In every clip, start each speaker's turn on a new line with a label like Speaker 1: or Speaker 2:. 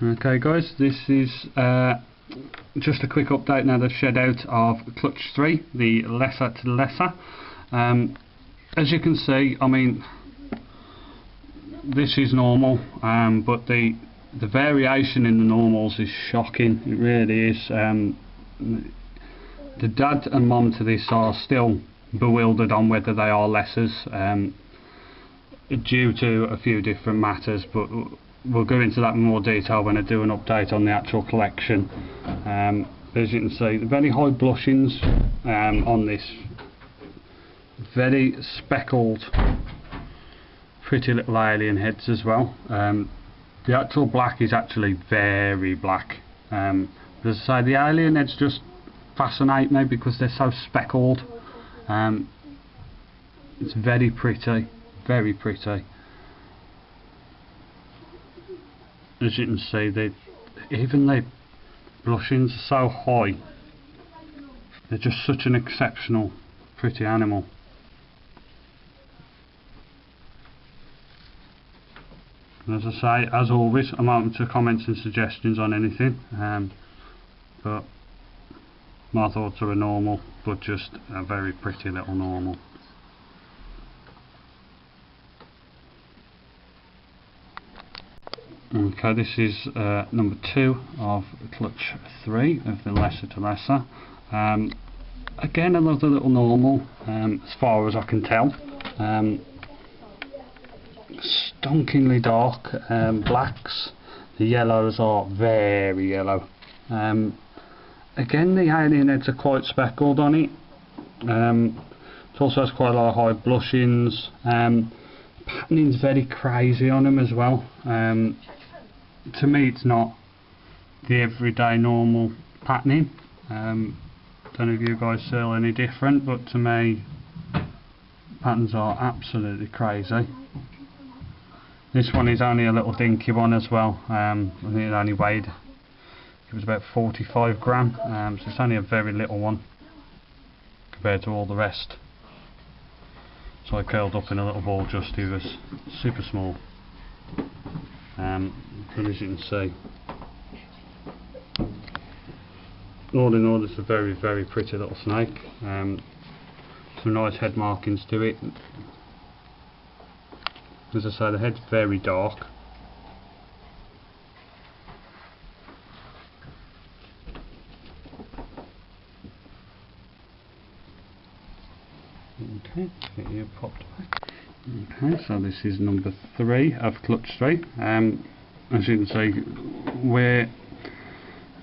Speaker 1: Okay guys, this is just a quick update now they've shed out of clutch 3, the lesser to lesser. As you can see, I mean, this is normal, but the variation in the normals is shocking. It really is. The dad and mum to this are still bewildered on whether they are lessers, due to a few different matters, but we'll go into that in more detail when I do an update on the actual collection. As you can see, very high blushings on this, very speckled, pretty little alien heads as well. The actual black is actually very black. But as I say, the alien heads just fascinate me because they're so speckled. It's very pretty, very pretty. As you can see, even the blushings are so high. They're just such an exceptional, pretty animal. And as I say, as always, I'm open to comments and suggestions on anything. But my thoughts are a normal, but just a very pretty little normal. Okay, this is number 2 of clutch 3 of the lesser to lesser. Again, another little normal, as far as I can tell. Stonkingly dark blacks. The yellows are very yellow. Again, the alien heads are quite speckled on it. It also has quite a lot of high blushings. Patterning's very crazy on them as well. To me, it's not the everyday normal patterning. Don't know if you guys feel any different, but to me, patterns are absolutely crazy. This one is only a little dinky one as well. I think it only weighed, it was about 45 gram, so it's only a very little one compared to all the rest. So I curled up in a little ball just, he was super small. But as you can see, all in all, it's a very, very pretty little snake. Some nice head markings to it. As I say, the head's very dark. Okay, get you popped back. Okay, so this is number 3 of clutch 3. As you can see,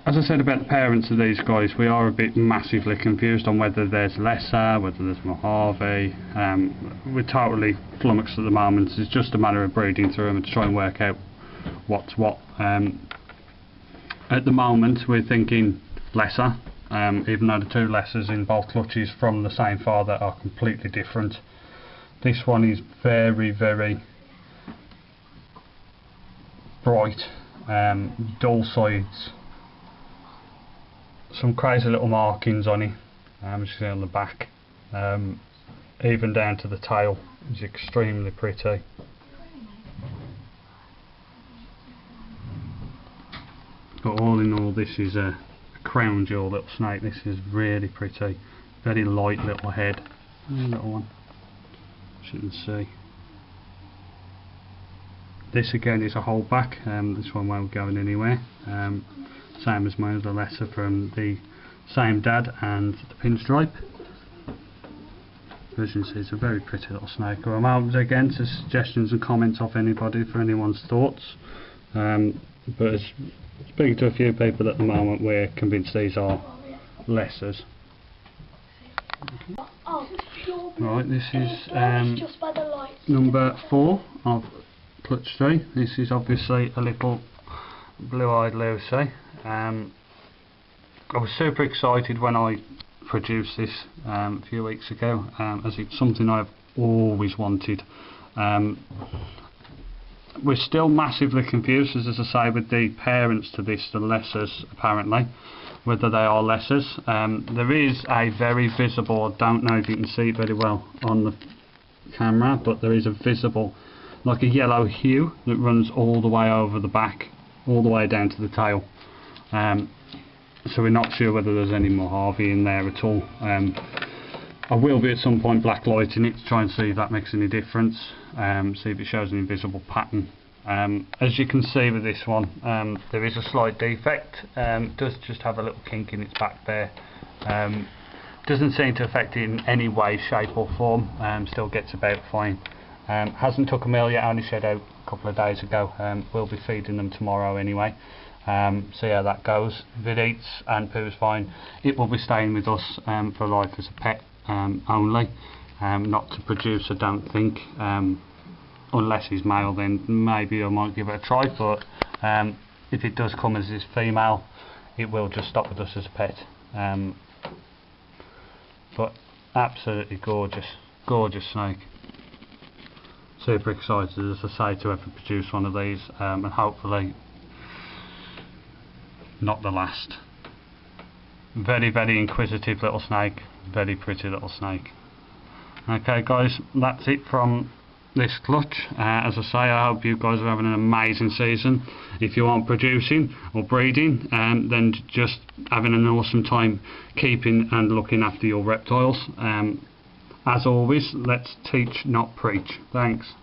Speaker 1: as I said about the parents of these guys, we are a bit massively confused on whether there's lesser, whether there's Mojave. We're totally flummoxed at the moment. It's just a matter of breeding through them and to try and work out what's what. At the moment, we're thinking lesser, even though the 2 lessers in both clutches from the same father are completely different. This one is very, very bright, dull sides, some crazy little markings on it, as you see on the back, even down to the tail is extremely pretty. But all in all, this is a crown jewel little snake. This is really pretty, very light little head, little one, as you can see. This again is a holdback. This one won't go anywhere. Same as my other lesser from the same dad and the pinstripe. As you can see, it's a very pretty little snake. I'm open again to suggestions and comments off anybody for anyone's thoughts. But speaking to a few people at the moment, we're convinced these are lessers. Okay. Right, this is number 4 of clutch 3. This is obviously a little blue-eyed Lucy. I was super excited when I produced this a few weeks ago, as it's something I've always wanted. We're still massively confused, as I say, with the parents to this, the lessers apparently, whether they are lessers. There is a very visible, I don't know if you can see it very well on the camera, but there is a visible, like a yellow hue that runs all the way over the back all the way down to the tail. So we're not sure whether there's any Mojave in there at all. I will be at some point blacklighting it to try and see if that makes any difference, see if it shows an invisible pattern. As you can see with this one, there is a slight defect. It does just have a little kink in its back there. Doesn't seem to affect it in any way, shape or form. Still gets about fine. Hasn't took a meal yet, only shed out a couple of days ago. We'll be feeding them tomorrow anyway. See how that goes. If it eats and poos fine, it will be staying with us for life as a pet only, not to produce, I don't think. Unless he's male, then maybe I might give it a try, but if it does come as his female, it will just stop with us as a pet. But absolutely gorgeous, gorgeous snake. Super excited, as I say, to ever produce one of these, and hopefully not the last. Very, very inquisitive little snake, very pretty little snake. Okay guys, that's it from this clutch. As I say, I hope you guys are having an amazing season. If you aren't producing or breeding, then just having an awesome time keeping and looking after your reptiles. As always, let's teach, not preach. Thanks.